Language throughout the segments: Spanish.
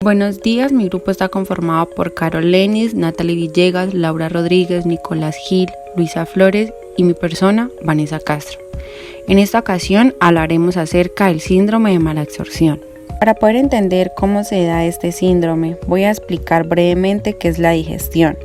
Buenos días, mi grupo está conformado por Carol Lenis, Natalie Villegas, Laura Rodríguez, Nicolás Gil, Luisa Flores y mi persona, Vanessa Castro. En esta ocasión hablaremos acerca del síndrome de malabsorción. Para poder entender cómo se da este síndrome, voy a explicar brevemente qué es la digestión.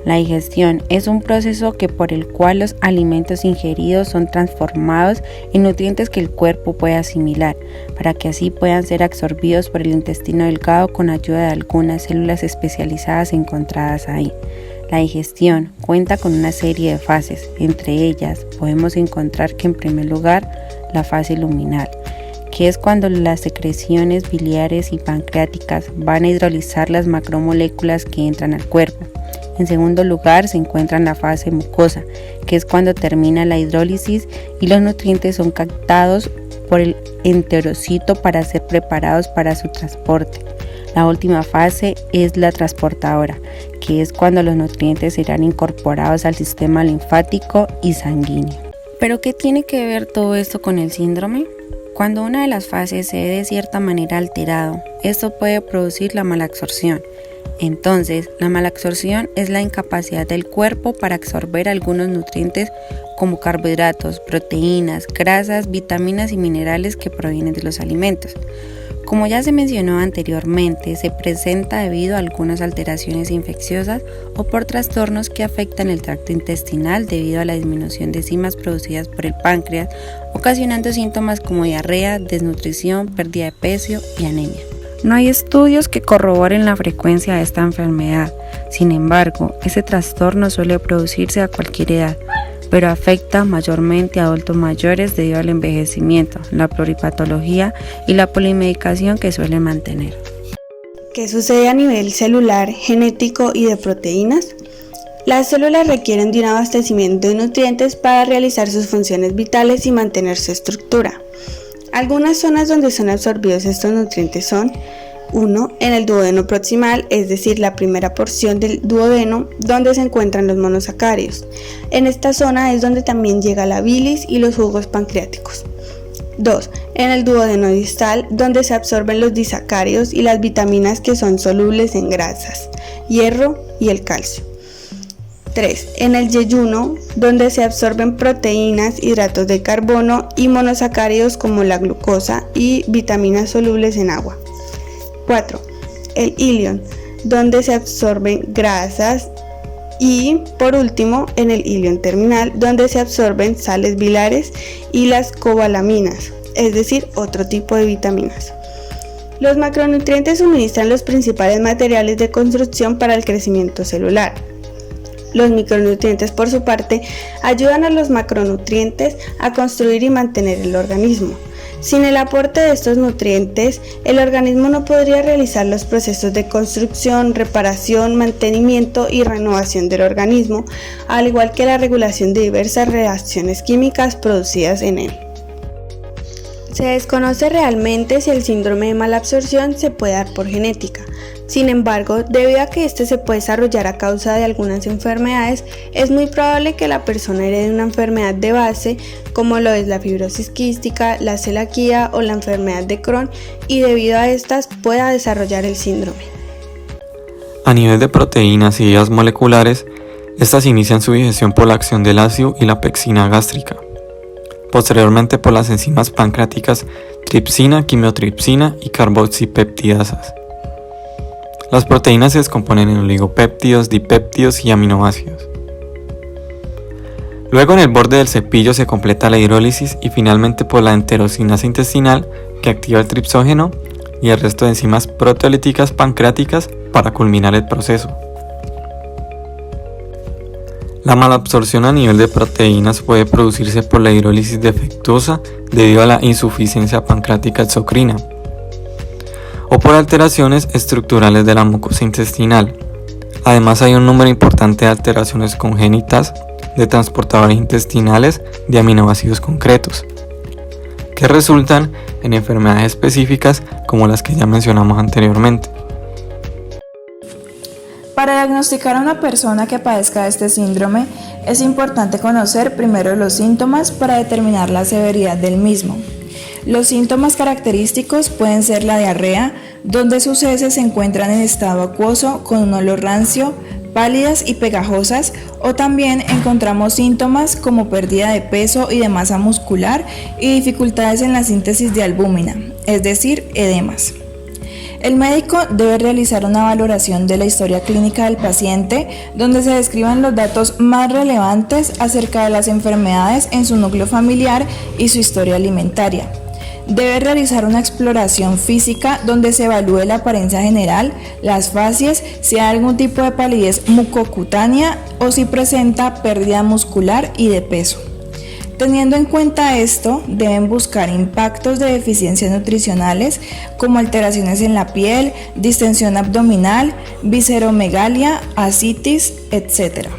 La digestión es un proceso por el cual los alimentos ingeridos son transformados en nutrientes que el cuerpo puede asimilar, para que así puedan ser absorbidos por el intestino delgado con ayuda de algunas células especializadas encontradas ahí. La digestión cuenta con una serie de fases, entre ellas podemos encontrar que en primer lugar la fase luminal, que es cuando las secreciones biliares y pancreáticas van a hidrolizar las macromoléculas que entran al cuerpo. En segundo lugar se encuentra en la fase mucosa, que es cuando termina la hidrólisis y los nutrientes son captados por el enterocito para ser preparados para su transporte. La última fase es la transportadora, que es cuando los nutrientes serán incorporados al sistema linfático y sanguíneo. ¿Pero qué tiene que ver todo esto con el síndrome? Cuando una de las fases se ve de cierta manera alterado, esto puede producir la malabsorción. Entonces, la malabsorción es la incapacidad del cuerpo para absorber algunos nutrientes como carbohidratos, proteínas, grasas, vitaminas y minerales que provienen de los alimentos. Como ya se mencionó anteriormente, se presenta debido a algunas alteraciones infecciosas o por trastornos que afectan el tracto intestinal debido a la disminución de enzimas producidas por el páncreas, ocasionando síntomas como diarrea, desnutrición, pérdida de peso y anemia. No hay estudios que corroboren la frecuencia de esta enfermedad. Sin embargo, este trastorno suele producirse a cualquier edad, pero afecta mayormente a adultos mayores debido al envejecimiento, la pluripatología y la polimedicación que suelen mantener. ¿Qué sucede a nivel celular, genético y de proteínas? Las células requieren de un abastecimiento de nutrientes para realizar sus funciones vitales y mantener su estructura. Algunas zonas donde son absorbidos estos nutrientes son 1. En el duodeno proximal, es decir, la primera porción del duodeno donde se encuentran los monosacáridos. En esta zona es donde también llega la bilis y los jugos pancreáticos. 2. En el duodeno distal, donde se absorben los disacáridos y las vitaminas que son solubles en grasas, hierro y el calcio. 3. En el yeyuno, donde se absorben proteínas, hidratos de carbono y monosacáridos como la glucosa y vitaminas solubles en agua. 4. El ilion, donde se absorben grasas y, por último, en el ilion terminal, donde se absorben sales bilares y las cobalaminas, es decir, otro tipo de vitaminas. Los macronutrientes suministran los principales materiales de construcción para el crecimiento celular. Los micronutrientes, por su parte, ayudan a los macronutrientes a construir y mantener el organismo. Sin el aporte de estos nutrientes, el organismo no podría realizar los procesos de construcción, reparación, mantenimiento y renovación del organismo, al igual que la regulación de diversas reacciones químicas producidas en él. Se desconoce realmente si el síndrome de malabsorción se puede dar por genética. Sin embargo, debido a que este se puede desarrollar a causa de algunas enfermedades, es muy probable que la persona herede una enfermedad de base, como lo es la fibrosis quística, la celiaquía o la enfermedad de Crohn, y debido a estas pueda desarrollar el síndrome. A nivel de proteínas y vías moleculares, estas inician su digestión por la acción del ácido y la pectina gástrica. Posteriormente por las enzimas pancreáticas tripsina, quimiotripsina y carboxipeptidasas. Las proteínas se descomponen en oligopéptidos, dipéptidos y aminoácidos. Luego en el borde del cepillo se completa la hidrólisis y finalmente por la enterocinasa intestinal que activa el tripsógeno y el resto de enzimas proteolíticas pancreáticas para culminar el proceso. La malabsorción a nivel de proteínas puede producirse por la hidrólisis defectuosa debido a la insuficiencia pancreática exocrina o por alteraciones estructurales de la mucosa intestinal. Además hay un número importante de alteraciones congénitas de transportadores intestinales de aminoácidos concretos, que resultan en enfermedades específicas como las que ya mencionamos anteriormente. Para diagnosticar a una persona que padezca de este síndrome, es importante conocer primero los síntomas para determinar la severidad del mismo. Los síntomas característicos pueden ser la diarrea, donde sus heces se encuentran en estado acuoso con un olor rancio, pálidas y pegajosas, o también encontramos síntomas como pérdida de peso y de masa muscular y dificultades en la síntesis de albúmina, es decir, edemas. El médico debe realizar una valoración de la historia clínica del paciente, donde se describan los datos más relevantes acerca de las enfermedades en su núcleo familiar y su historia alimentaria. Debe realizar una exploración física donde se evalúe la apariencia general, las facies, si hay algún tipo de palidez mucocutánea o si presenta pérdida muscular y de peso. Teniendo en cuenta esto, deben buscar impactos de deficiencias nutricionales como alteraciones en la piel, distensión abdominal, visceromegalia, ascitis, etc.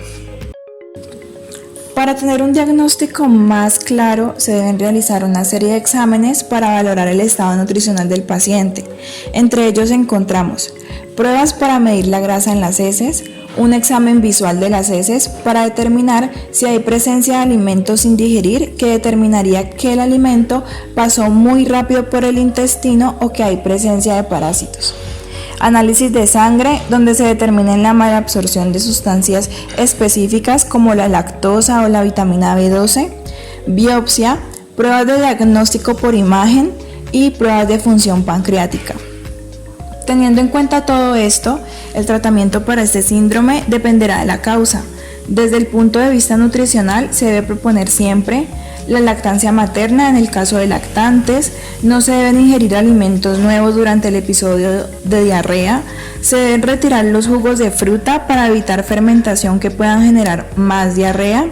Para tener un diagnóstico más claro, se deben realizar una serie de exámenes para valorar el estado nutricional del paciente. Entre ellos encontramos pruebas para medir la grasa en las heces, un examen visual de las heces para determinar si hay presencia de alimentos sin digerir, que determinaría que el alimento pasó muy rápido por el intestino o que hay presencia de parásitos. Análisis de sangre, donde se determina la malabsorción de sustancias específicas como la lactosa o la vitamina B12, biopsia, pruebas de diagnóstico por imagen y pruebas de función pancreática. Teniendo en cuenta todo esto, el tratamiento para este síndrome dependerá de la causa. Desde el punto de vista nutricional, se debe proponer siempre la lactancia materna en el caso de lactantes, no se deben ingerir alimentos nuevos durante el episodio de diarrea, se deben retirar los jugos de fruta para evitar fermentación que puedan generar más diarrea.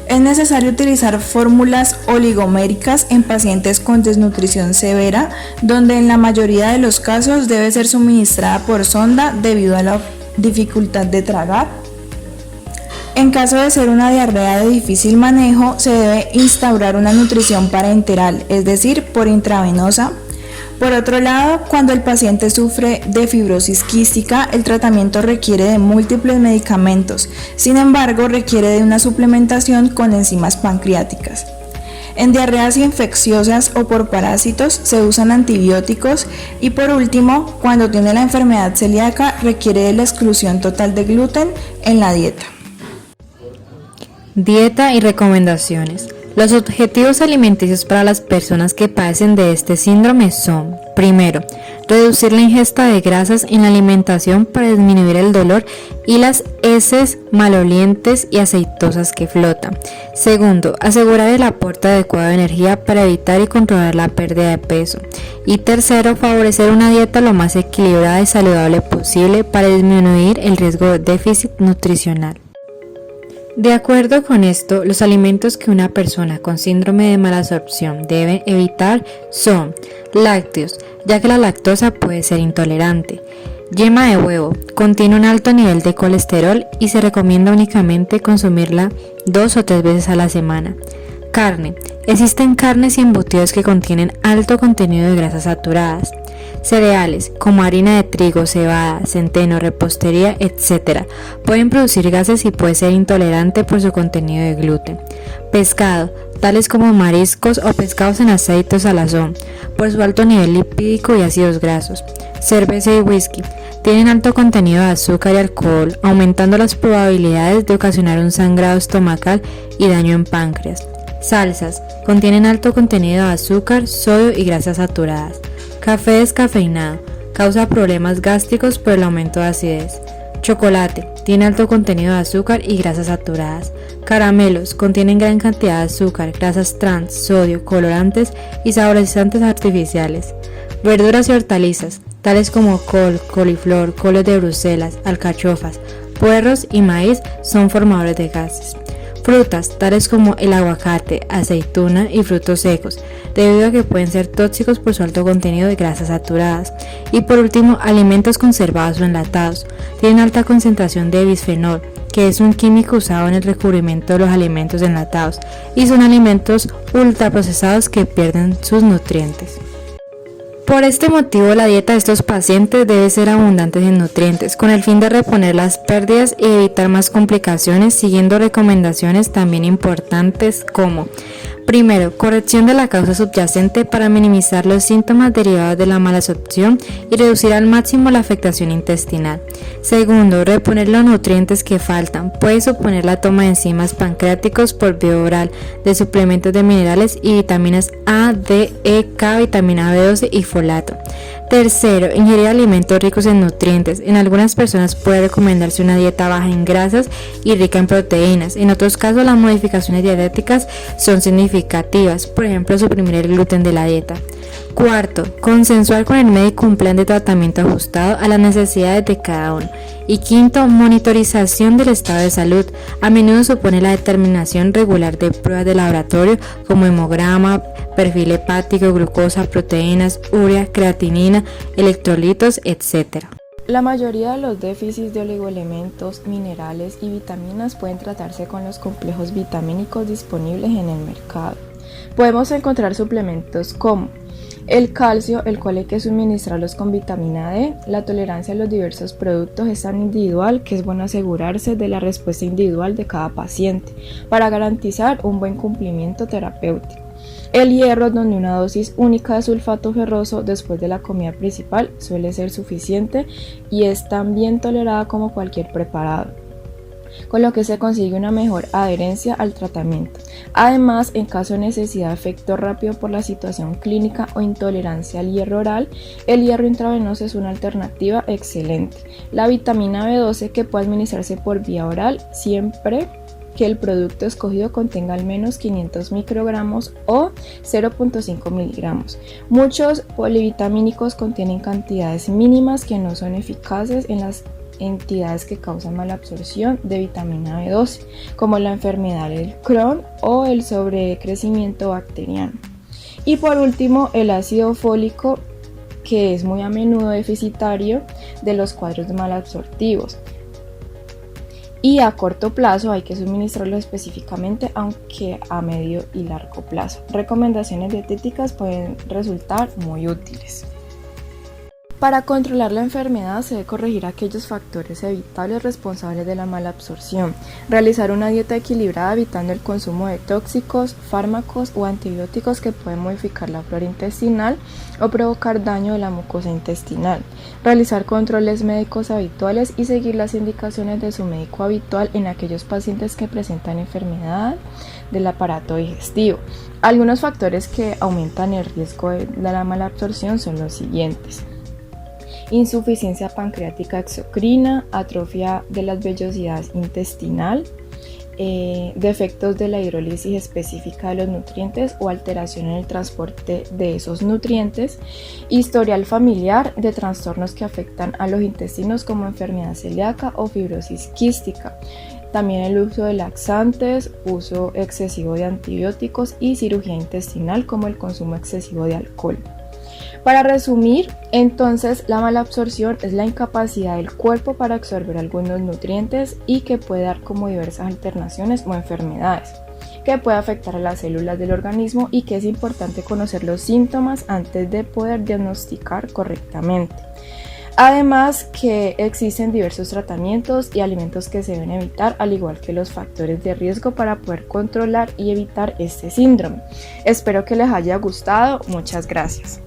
Es necesario utilizar fórmulas oligoméricas en pacientes con desnutrición severa, donde en la mayoría de los casos debe ser suministrada por sonda debido a la dificultad de tragar. En caso de ser una diarrea de difícil manejo, se debe instaurar una nutrición parenteral, es decir, por intravenosa. Por otro lado, cuando el paciente sufre de fibrosis quística, el tratamiento requiere de múltiples medicamentos, sin embargo, requiere de una suplementación con enzimas pancreáticas. En diarreas infecciosas o por parásitos se usan antibióticos y por último, cuando tiene la enfermedad celíaca, requiere de la exclusión total de gluten en la dieta. Dieta y recomendaciones. Los objetivos alimenticios para las personas que padecen de este síndrome son: primero, reducir la ingesta de grasas en la alimentación para disminuir el dolor y las heces malolientes y aceitosas que flotan. Segundo, asegurar el aporte adecuado de energía para evitar y controlar la pérdida de peso. Y tercero, favorecer una dieta lo más equilibrada y saludable posible para disminuir el riesgo de déficit nutricional. De acuerdo con esto, los alimentos que una persona con síndrome de malabsorción debe evitar son lácteos, ya que la lactosa puede ser intolerante. Yema de huevo, contiene un alto nivel de colesterol y se recomienda únicamente consumirla 2 o 3 veces a la semana. Carne, existen carnes y embutidos que contienen alto contenido de grasas saturadas. Cereales, como harina de trigo, cebada, centeno, repostería, etc. pueden producir gases y puede ser intolerante por su contenido de gluten. Pescado, tales como mariscos o pescados en aceite o salazón, por su alto nivel lipídico y ácidos grasos. Cerveza y whisky, tienen alto contenido de azúcar y alcohol, aumentando las probabilidades de ocasionar un sangrado estomacal y daño en páncreas. Salsas, contienen alto contenido de azúcar, sodio y grasas saturadas. Café descafeinado, causa problemas gástricos por el aumento de acidez. Chocolate, tiene alto contenido de azúcar y grasas saturadas. Caramelos, contienen gran cantidad de azúcar, grasas trans, sodio, colorantes y saborizantes artificiales. Verduras y hortalizas, tales como col, coliflor, coles de Bruselas, alcachofas, puerros y maíz, son formadores de gases. Frutas, tales como el aguacate, aceituna y frutos secos, debido a que pueden ser tóxicos por su alto contenido de grasas saturadas. Y por último, alimentos conservados o enlatados, tienen alta concentración de bisfenol, que es un químico usado en el recubrimiento de los alimentos enlatados, y son alimentos ultraprocesados que pierden sus nutrientes. Por este motivo, la dieta de estos pacientes debe ser abundante en nutrientes, con el fin de reponer las pérdidas y evitar más complicaciones, siguiendo recomendaciones también importantes como Primero, corrección de la causa subyacente para minimizar los síntomas derivados de la malabsorción y reducir al máximo la afectación intestinal. Segundo, reponer los nutrientes que faltan. Puede suponer la toma de enzimas pancreáticos por vía oral, de suplementos de minerales y vitaminas A, D, E, K, vitamina B12 y folato. Tercero, ingerir alimentos ricos en nutrientes. En algunas personas puede recomendarse una dieta baja en grasas y rica en proteínas. En otros casos, las modificaciones dietéticas son significativas, por ejemplo, suprimir el gluten de la dieta. Cuarto, consensuar con el médico un plan de tratamiento ajustado a las necesidades de cada uno. Y quinto, monitorización del estado de salud. A menudo supone la determinación regular de pruebas de laboratorio como hemograma, perfil hepático, glucosa, proteínas, urea, creatinina, electrolitos, etc. La mayoría de los déficits de oligoelementos, minerales y vitaminas pueden tratarse con los complejos vitamínicos disponibles en el mercado. Podemos encontrar suplementos como el calcio, el cual hay que suministrarlos con vitamina D. La tolerancia a los diversos productos es tan individual que es bueno asegurarse de la respuesta individual de cada paciente para garantizar un buen cumplimiento terapéutico. El hierro, donde una dosis única de sulfato ferroso después de la comida principal suele ser suficiente y es tan bien tolerada como cualquier preparado, con lo que se consigue una mejor adherencia al tratamiento. Además, en caso de necesidad de efecto rápido por la situación clínica o intolerancia al hierro oral, el hierro intravenoso es una alternativa excelente. La vitamina B12, que puede administrarse por vía oral siempre que el producto escogido contenga al menos 500 microgramos o 0.5 miligramos. Muchos polivitamínicos contienen cantidades mínimas que no son eficaces en las entidades que causan malabsorción de vitamina B12, como la enfermedad del Crohn o el sobrecrecimiento bacteriano. Y por último, el ácido fólico, que es muy a menudo deficitario de los cuadros malabsortivos. Y a corto plazo hay que suministrarlo específicamente, aunque a medio y largo plazo. Recomendaciones dietéticas pueden resultar muy útiles. Para controlar la enfermedad se debe corregir aquellos factores evitables responsables de la malabsorción, realizar una dieta equilibrada evitando el consumo de tóxicos, fármacos o antibióticos que pueden modificar la flora intestinal o provocar daño de la mucosa intestinal, realizar controles médicos habituales y seguir las indicaciones de su médico habitual en aquellos pacientes que presentan enfermedad del aparato digestivo. Algunos factores que aumentan el riesgo de la malabsorción son los siguientes: insuficiencia pancreática exocrina, atrofia de las vellosidades intestinal, defectos de la hidrólisis específica de los nutrientes o alteración en el transporte de esos nutrientes, historial familiar de trastornos que afectan a los intestinos como enfermedad celíaca o fibrosis quística, también el uso de laxantes, uso excesivo de antibióticos y cirugía intestinal como el consumo excesivo de alcohol. Para resumir, entonces, la malabsorción es la incapacidad del cuerpo para absorber algunos nutrientes y que puede dar como diversas alteraciones o enfermedades, que puede afectar a las células del organismo y que es importante conocer los síntomas antes de poder diagnosticar correctamente. Además que existen diversos tratamientos y alimentos que se deben evitar, al igual que los factores de riesgo para poder controlar y evitar este síndrome. Espero que les haya gustado. Muchas gracias.